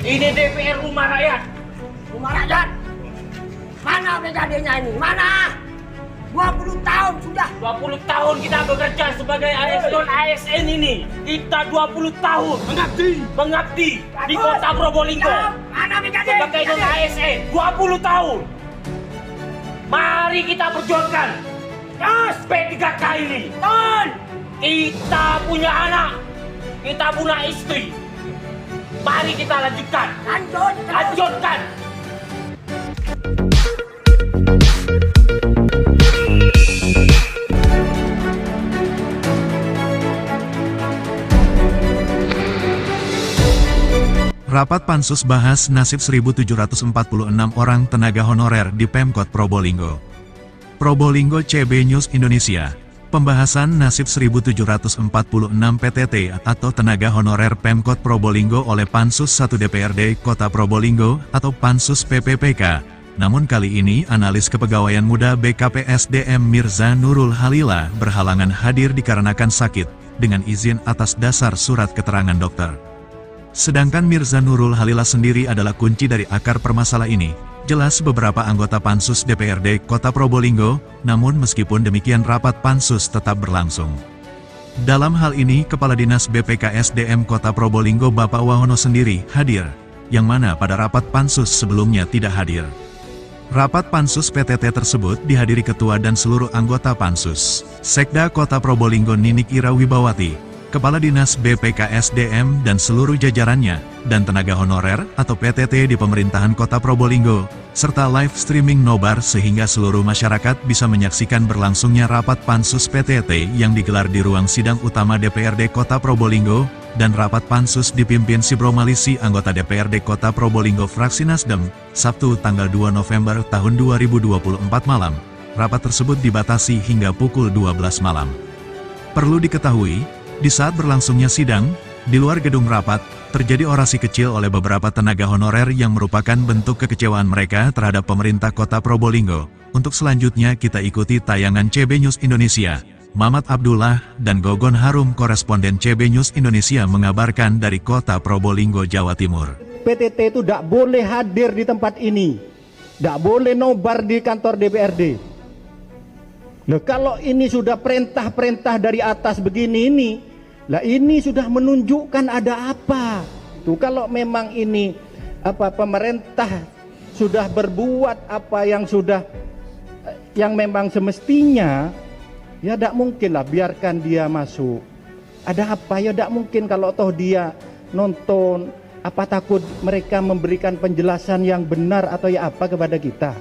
Ini DPR rumah rakyat. Rumah rakyat? Mana brigadenya ini? Mana? 20 tahun sudah. 20 tahun kita bekerja sebagai ASN ini. Kita 20 tahun mengabdi di kota Probolinggo. Mana brigade? Sebagai non ASN 20 tahun. Mari kita perjuangkan. Terus P3K ini. Ton. Kita punya anak. Kita punya istri. Mari kita lanjutkan. Lanjutkan. Rapat Pansus bahas nasib 1.746 orang tenaga honorer di Pemkot Probolinggo. Probolinggo CB News Indonesia. Pembahasan nasib 1.746 PTT atau tenaga honorer Pemkot Probolinggo oleh Pansus 1 DPRD Kota Probolinggo atau Pansus PPPK. Namun kali ini analis kepegawaian muda BKPSDM Mirza Nurul Halila berhalangan hadir dikarenakan sakit dengan izin atas dasar surat keterangan dokter. Sedangkan Mirza Nurul Halila sendiri adalah kunci dari akar permasalahan ini. Jelas beberapa anggota Pansus DPRD Kota Probolinggo, namun meskipun demikian rapat Pansus tetap berlangsung. Dalam hal ini Kepala Dinas BPKSDM Kota Probolinggo Bapak Wahono sendiri hadir, yang mana pada rapat Pansus sebelumnya tidak hadir. Rapat Pansus PTT tersebut dihadiri Ketua dan seluruh anggota Pansus, Sekda Kota Probolinggo Ninik Ira Wibawati, Kepala Dinas BPKSDM dan seluruh jajarannya, dan tenaga honorer atau PTT di pemerintahan Kota Probolinggo, serta live streaming nobar sehingga seluruh masyarakat bisa menyaksikan berlangsungnya rapat Pansus PTT yang digelar di ruang sidang utama DPRD Kota Probolinggo, dan rapat Pansus dipimpin Sibro Malisi anggota DPRD Kota Probolinggo fraksi Nasdem, Sabtu tanggal 2 November tahun 2024 malam. Rapat tersebut dibatasi hingga pukul 12 malam. Perlu diketahui, di saat berlangsungnya sidang, di luar gedung rapat, terjadi orasi kecil oleh beberapa tenaga honorer yang merupakan bentuk kekecewaan mereka terhadap pemerintah Kota Probolinggo. Untuk selanjutnya kita ikuti tayangan CB News Indonesia. Mamat Abdullah dan Gogon Harum koresponden CB News Indonesia mengabarkan dari Kota Probolinggo, Jawa Timur. PTT itu tidak boleh hadir di tempat ini. Tidak boleh nobar di kantor DPRD. Nah, kalau ini sudah perintah-perintah dari atas begini ini, lah ini sudah menunjukkan ada apa. Tuh kalau memang ini pemerintah sudah berbuat apa yang memang semestinya, ya tidak mungkin lah biarkan dia masuk. Ada apa ya, tidak mungkin kalau toh dia nonton, apa takut mereka memberikan penjelasan yang benar atau ya apa kepada kita.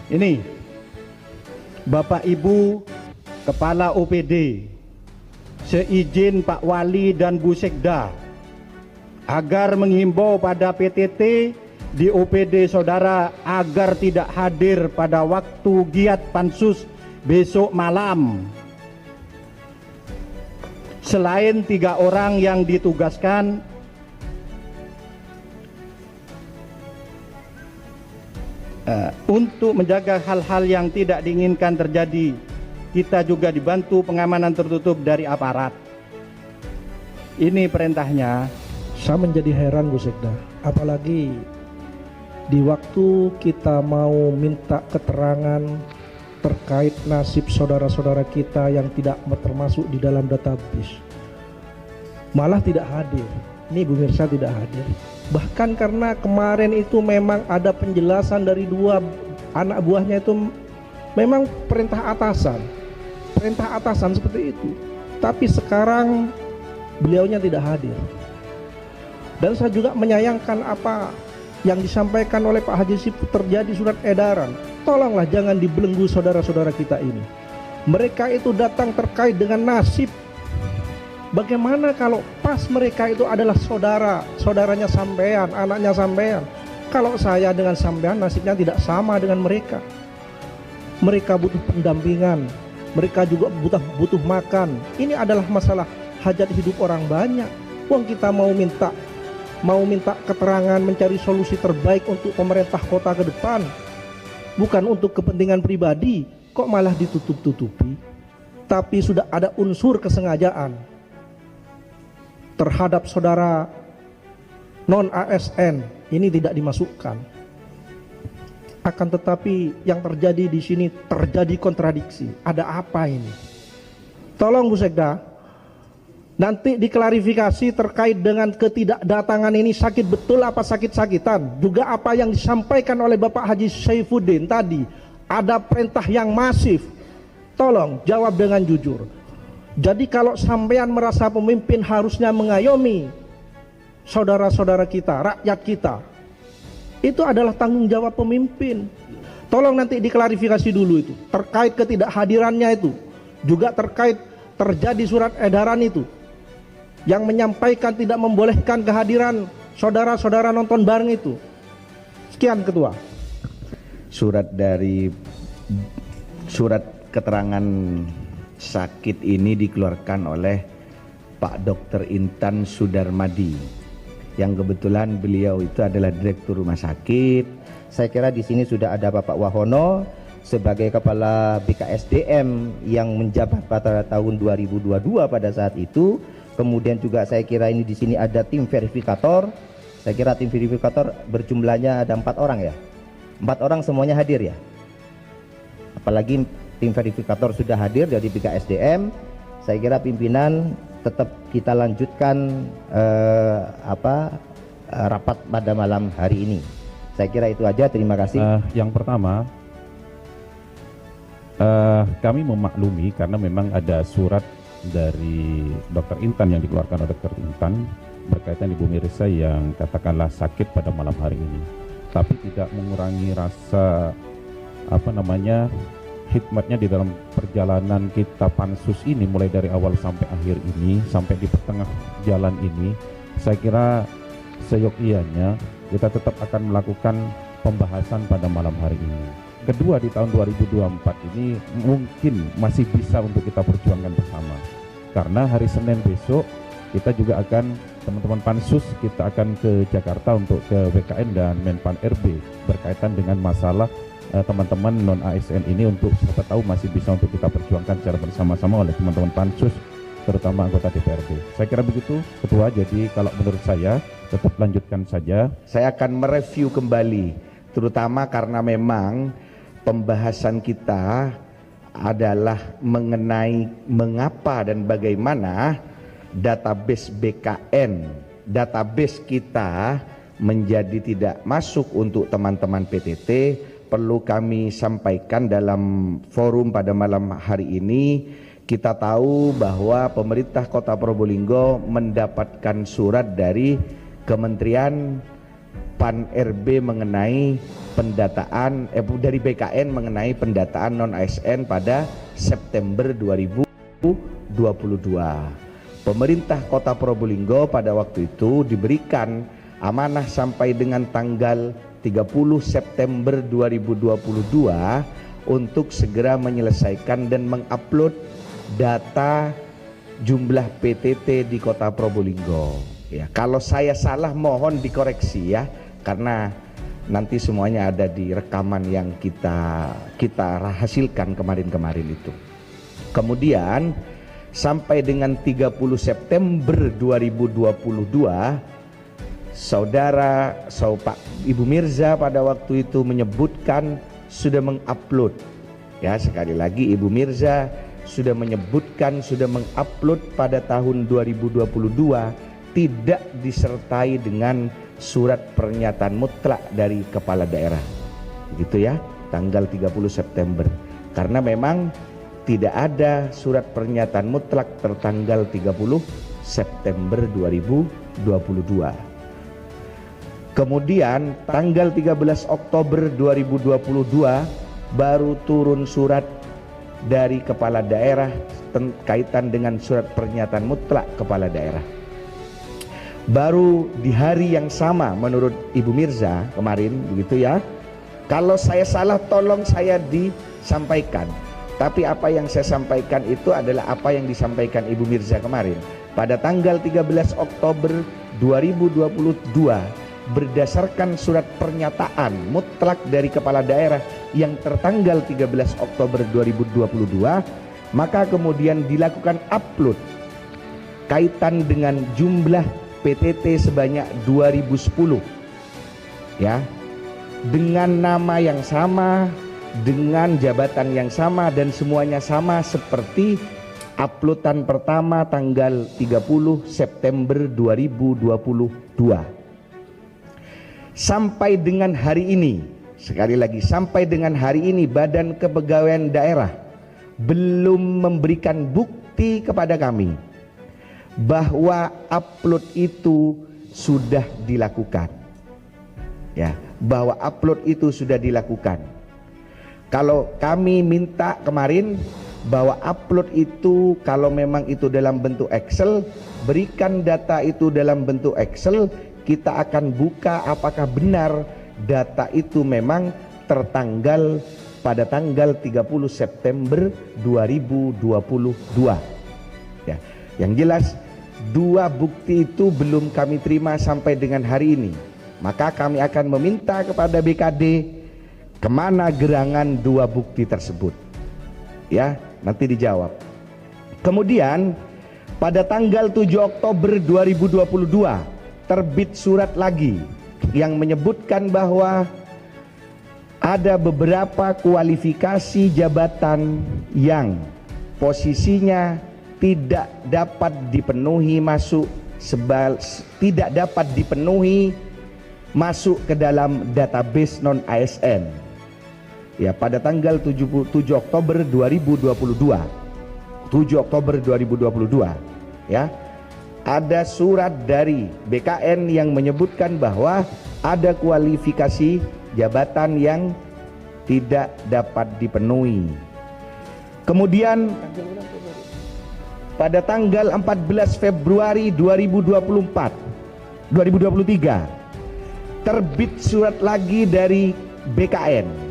Ini Bapak Ibu Kepala OPD, seizin Pak Wali dan Bu Sekda agar menghimbau pada PTT di OPD saudara agar tidak hadir pada waktu giat Pansus besok malam. Selain 3 orang yang ditugaskan, untuk menjaga hal-hal yang tidak diinginkan terjadi, kita juga dibantu pengamanan tertutup dari aparat. Ini perintahnya. Saya menjadi heran Bu Sekda, apalagi di waktu kita mau minta keterangan terkait nasib saudara-saudara kita yang tidak termasuk di dalam database, malah tidak hadir. Ini Bu Mirsa tidak hadir. Bahkan karena kemarin itu memang ada penjelasan dari 2 anak buahnya itu memang perintah atasan seperti itu. Tapi sekarang beliaunya tidak hadir. Dan saya juga menyayangkan apa yang disampaikan oleh Pak Haji Siput, terjadi surat edaran. Tolonglah jangan dibelenggu saudara-saudara kita ini. Mereka itu datang terkait dengan nasib. Bagaimana kalau pas mereka itu adalah saudaranya sampean, anaknya sampean. Kalau saya dengan sampean nasibnya tidak sama dengan mereka. Mereka butuh pendampingan, mereka juga butuh makan. Ini adalah masalah hajat hidup orang banyak. Uang kita mau minta keterangan, mencari solusi terbaik untuk pemerintah kota ke depan, bukan untuk kepentingan pribadi. Kok malah ditutup-tutupi? Tapi sudah ada unsur kesengajaan terhadap saudara non ASN ini tidak dimasukkan. Akan tetapi yang terjadi di sini terjadi kontradiksi. Ada apa ini? Tolong Bu Sekda, nanti diklarifikasi terkait dengan ketidakdatangan ini sakit betul apa sakit-sakitan. Juga apa yang disampaikan oleh Bapak Haji Saifuddin tadi, ada perintah yang masif. Tolong jawab dengan jujur. Jadi kalau sampean merasa pemimpin harusnya mengayomi saudara-saudara kita, rakyat kita, itu adalah tanggung jawab pemimpin. Tolong nanti diklarifikasi dulu itu terkait ketidakhadirannya itu, juga terkait terjadi surat edaran itu yang menyampaikan tidak membolehkan kehadiran saudara-saudara nonton bareng itu. Sekian Ketua. Surat keterangan sakit ini dikeluarkan oleh Pak Dr. Intan Sudarmadi, yang kebetulan beliau itu adalah Direktur Rumah Sakit. Saya kira di sini sudah ada Bapak Wahono sebagai Kepala BKSDM yang menjabat pada tahun 2022 pada saat itu. Kemudian juga saya kira ini di sini ada tim verifikator. Saya kira tim verifikator berjumlahnya ada 4 orang ya. 4 orang semuanya hadir ya. Apalagi tim verifikator sudah hadir dari BKSDM. Saya kira pimpinan tetap kita lanjutkan rapat pada malam hari ini. Saya kira itu aja, terima kasih. Yang pertama, kami memaklumi karena memang ada surat dari Dr. Intan yang dikeluarkan oleh Dr. Intan berkaitan Ibu Mirza yang katakanlah sakit pada malam hari ini, tapi tidak mengurangi rasa hikmatnya di dalam perjalanan kita pansus ini, mulai dari awal sampai akhir ini, sampai di pertengah jalan ini. Saya kira seyogyanya kita tetap akan melakukan pembahasan pada malam hari ini. Kedua, di tahun 2024 ini mungkin masih bisa untuk kita perjuangkan bersama, karena hari Senin besok kita juga akan, teman-teman pansus, kita akan ke Jakarta untuk ke BKN dan Menpan RB berkaitan dengan masalah teman-teman non ASN ini, untuk siapa tahu masih bisa untuk kita perjuangkan secara bersama-sama oleh teman-teman pansus, terutama anggota DPRD. Saya kira begitu Ketua. Jadi kalau menurut saya tetap lanjutkan saja. Saya akan mereview kembali, terutama karena memang pembahasan kita adalah mengenai mengapa dan bagaimana database BKN, database kita menjadi tidak masuk untuk teman-teman PTT. Perlu kami sampaikan dalam forum pada malam hari ini. Kita tahu bahwa pemerintah Kota Probolinggo mendapatkan surat dari Kementerian Pan RB mengenai pendataan dari BKN mengenai pendataan non ASN pada September 2022. Pemerintah Kota Probolinggo pada waktu itu diberikan amanah sampai dengan tanggal 30 September 2022 untuk segera menyelesaikan dan mengupload data jumlah PTT di Kota Probolinggo. Ya, kalau saya salah mohon dikoreksi ya, karena nanti semuanya ada di rekaman yang kita hasilkan kemarin-kemarin itu. Kemudian sampai dengan 30 September 2022 Pak Ibu Mirza pada waktu itu menyebutkan sudah mengupload. Ya, sekali lagi Ibu Mirza sudah menyebutkan sudah mengupload pada tahun 2022, tidak disertai dengan surat pernyataan mutlak dari kepala daerah. Gitu ya, tanggal 30 September. Karena memang tidak ada surat pernyataan mutlak tertanggal 30 September 2022. Kemudian tanggal 13 Oktober 2022 baru turun surat dari kepala daerah kaitan dengan surat pernyataan mutlak kepala daerah. Baru di hari yang sama menurut Ibu Mirza kemarin, begitu ya. Kalau saya salah tolong saya disampaikan. Tapi apa yang saya sampaikan itu adalah apa yang disampaikan Ibu Mirza kemarin. Pada tanggal 13 Oktober 2022 berdasarkan surat pernyataan mutlak dari kepala daerah yang tertanggal 13 Oktober 2022, maka kemudian dilakukan upload kaitan dengan jumlah PTT sebanyak 2010 ya, dengan nama yang sama, dengan jabatan yang sama, dan semuanya sama seperti uploadan pertama tanggal 30 September 2022. Sampai dengan hari ini, sekali lagi sampai dengan hari ini, Badan Kepegawaian Daerah belum memberikan bukti kepada kami bahwa upload itu sudah dilakukan. Ya, bahwa upload itu sudah dilakukan. Kalau kami minta kemarin bahwa upload itu kalau memang itu dalam bentuk Excel, berikan data itu dalam bentuk Excel, kita akan buka apakah benar data itu memang tertanggal pada tanggal 30 September 2022. Ya, yang jelas dua bukti itu belum kami terima sampai dengan hari ini. Maka kami akan meminta kepada BKD kemana gerangan dua bukti tersebut. Ya, nanti dijawab. Kemudian pada tanggal 7 Oktober 2022 terbit surat lagi yang menyebutkan bahwa ada beberapa kualifikasi jabatan yang posisinya tidak dapat dipenuhi masuk ke dalam database non ASN. Ya, pada tanggal 7 Oktober 2022. 7 Oktober 2022 ya. Ada surat dari BKN yang menyebutkan bahwa ada kualifikasi jabatan yang tidak dapat dipenuhi. Kemudian pada tanggal 14 Februari 2023 terbit surat lagi dari BKN.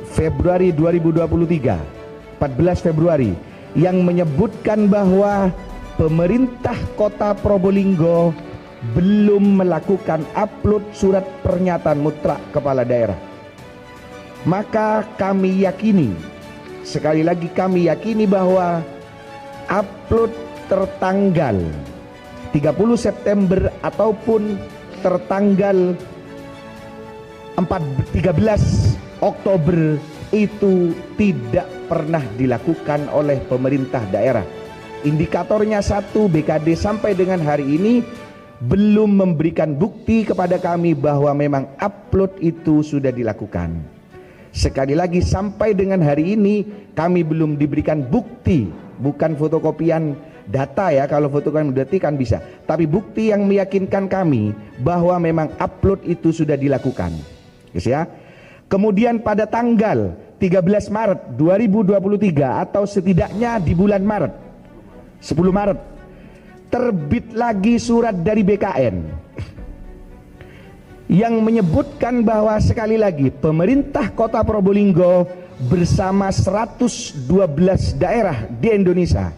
Februari 2023, 14 Februari, yang menyebutkan bahwa pemerintah Kota Probolinggo belum melakukan upload surat pernyataan mutlak kepala daerah. Maka kami yakini, sekali lagi kami yakini bahwa upload tertanggal 30 September ataupun tertanggal 13 Oktober itu tidak pernah dilakukan oleh pemerintah daerah. Indikatornya satu, BKD sampai dengan hari ini belum memberikan bukti kepada kami bahwa memang upload itu sudah dilakukan. Sekali lagi sampai dengan hari ini kami belum diberikan bukti, bukan fotokopian data ya, kalau fotokopian data kan bisa, tapi bukti yang meyakinkan kami bahwa memang upload itu sudah dilakukan. Yes, ya. Kemudian pada tanggal 13 Maret 2023 atau setidaknya di bulan Maret, 10 Maret, terbit lagi surat dari BKN yang menyebutkan bahwa sekali lagi pemerintah Kota Probolinggo bersama 112 daerah di Indonesia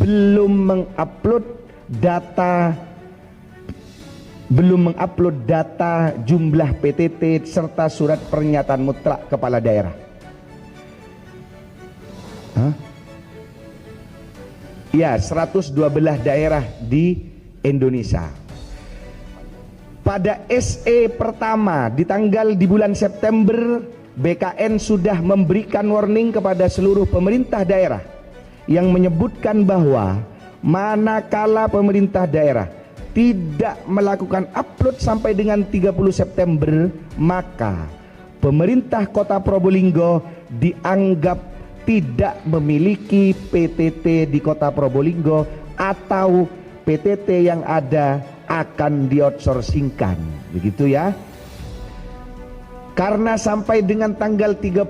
belum mengupload data jumlah PTT serta surat pernyataan mutlak kepala daerah. Ya, 112 daerah di Indonesia. Pada SE pertama di bulan September, BKN sudah memberikan warning kepada seluruh pemerintah daerah yang menyebutkan bahwa manakala pemerintah daerah tidak melakukan upload sampai dengan 30 September, maka pemerintah Kota Probolinggo dianggap tidak memiliki PTT di Kota Probolinggo atau PTT yang ada akan di-outsourcingkan, begitu ya. Karena sampai dengan tanggal 30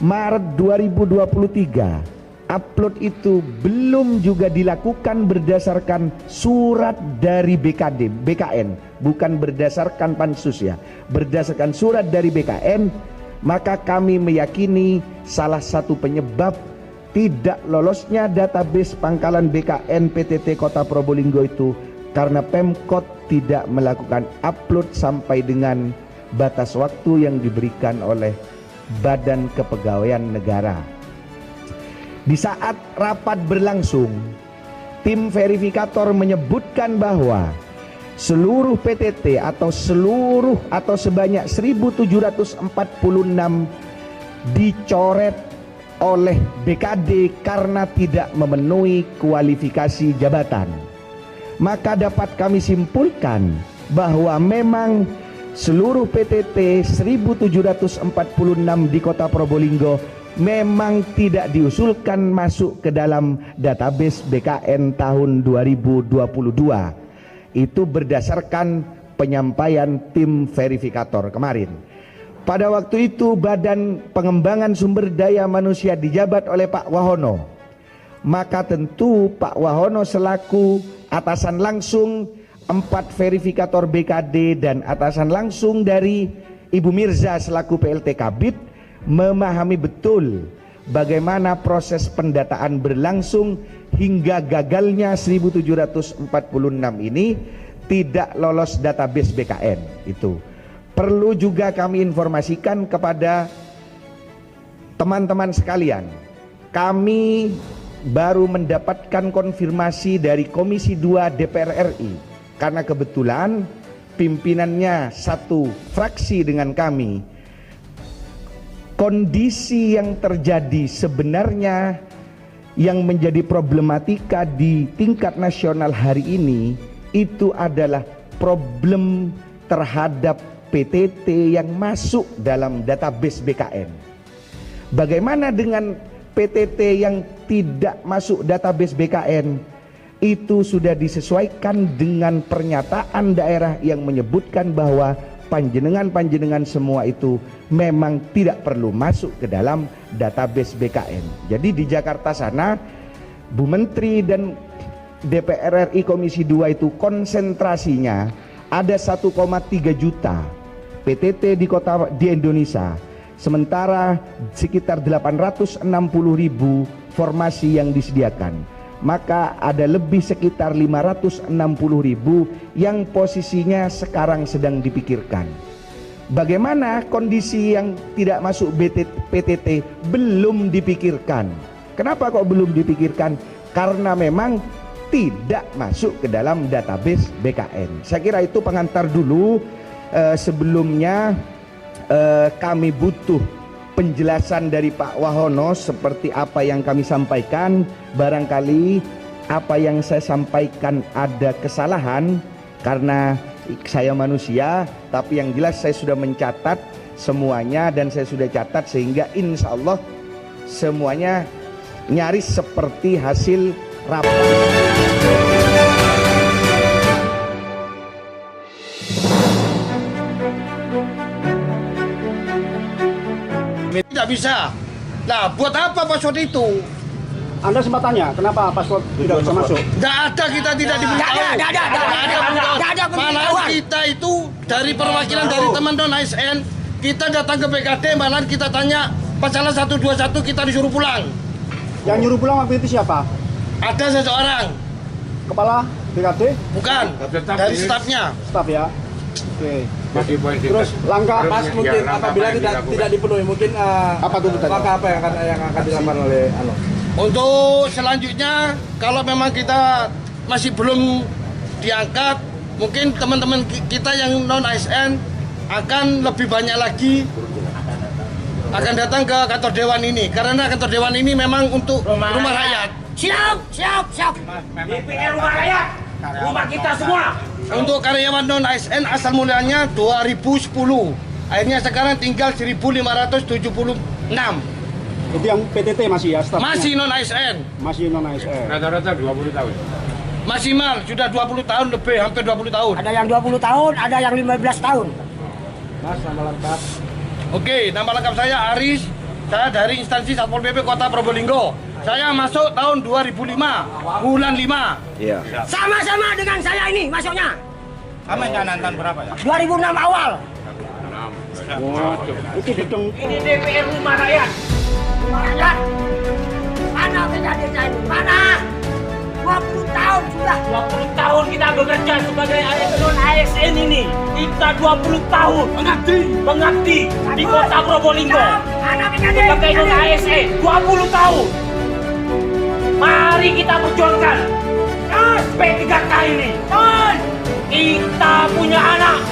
Maret 2023 upload itu belum juga dilakukan berdasarkan surat dari BKN, bukan berdasarkan pansus ya, berdasarkan surat dari BKN, maka kami meyakini salah satu penyebab tidak lolosnya database pangkalan BKN PTT Kota Probolinggo itu karena Pemkot tidak melakukan upload sampai dengan batas waktu yang diberikan oleh Badan Kepegawaian Negara. Di saat rapat berlangsung, tim verifikator menyebutkan bahwa seluruh PTT atau sebanyak 1746 dicoret oleh BKD karena tidak memenuhi kualifikasi jabatan. Maka dapat kami simpulkan bahwa memang seluruh PTT 1746 di Kota Probolinggo memang tidak diusulkan masuk ke dalam database BKN tahun 2022. Itu berdasarkan penyampaian tim verifikator kemarin. Pada waktu itu Badan Pengembangan Sumber Daya Manusia dijabat oleh Pak Wahono. Maka tentu Pak Wahono selaku atasan langsung 4 verifikator BKD dan atasan langsung dari Ibu Mirza selaku PLT Kabid memahami betul bagaimana proses pendataan berlangsung hingga gagalnya 1746 ini tidak lolos database BKN. Itu perlu juga kami informasikan kepada teman-teman sekalian. Kami baru mendapatkan konfirmasi dari Komisi 2 DPR RI karena kebetulan pimpinannya satu fraksi dengan kami. Kondisi yang terjadi sebenarnya yang menjadi problematika di tingkat nasional hari ini itu adalah problem terhadap PTT yang masuk dalam database BKN. Bagaimana dengan PTT yang tidak masuk database BKN? Itu sudah disesuaikan dengan pernyataan daerah yang menyebutkan bahwa panjenengan semua itu memang tidak perlu masuk ke dalam database BKN. Jadi di Jakarta sana Bu Menteri dan DPR RI Komisi 2 itu konsentrasinya ada 1,3 juta PTT di Indonesia, sementara sekitar 860.000 formasi yang disediakan. Maka ada lebih sekitar 560.000 yang posisinya sekarang sedang dipikirkan. Bagaimana kondisi yang tidak masuk PTT belum dipikirkan? Kenapa kok belum dipikirkan? Karena memang tidak masuk ke dalam database BKN. Saya kira itu pengantar dulu. Sebelumnya kami butuh penjelasan dari Pak Wahono seperti apa yang kami sampaikan. Barangkali apa yang saya sampaikan ada kesalahan karena saya manusia, tapi yang jelas saya sudah mencatat semuanya dan saya sudah catat sehingga insya Allah semuanya nyaris seperti hasil rapat. Tidak bisa. Nah, buat apa password itu? Anda sempat tanya, kenapa password tidak bisa masuk? Tidak ada, kita tidak diberitahu. Tidak ada. Malah kita itu dari perwakilan dari teman non ASN, kita datang ke BKD, malah kita tanya pasal 121 kita disuruh pulang. Yang nyuruh pulang waktu itu siapa? Ada seseorang. Kepala BKD? Bukan, dari stafnya. Staf ya. Oke. Terus langkah Mas mungkin apabila tidak dipenuhi mungkin apa tuntutannya? langkah apa yang akan dilakukan oleh Untuk selanjutnya kalau memang kita masih belum diangkat, mungkin teman-teman kita yang non ASN akan lebih banyak lagi akan datang ke kantor dewan ini karena kantor dewan ini memang untuk rumah rakyat. Siap. DPR rumah rakyat, rumah kita semua. Untuk karyawan non ASN asal mulanya 2010, akhirnya sekarang tinggal 1.576. Itu yang PTT masih ya? Stafnya? Masih non ASN. Masih non ASN. rata-rata 20 tahun. Maksimal sudah 20 tahun lebih, hampir 20 tahun. Ada yang 20 tahun, ada yang 15 tahun. Mas, nama lengkap. Oke, nama lengkap saya Aris. Saya dari instansi Satpol PP Kota Probolinggo. Saya masuk tahun 2005, bulan 5. Iya. Sama-sama dengan saya ini masuknya. Kamu nyantan berapa ya? 2006 awal. Itu gedung Ini DPR rumah rakyat. Rumah rakyat. Mana PKD-nya ini? Mana? 20 tahun sudah. 20 tahun kita bekerja sebagai non ASN ini. Kita 20 tahun mengabdi di Kota Probolinggo. Mana PKD? Sebagai non ASN 20 tahun. Mari kita perjuangkan P3K ini. Kita punya anak.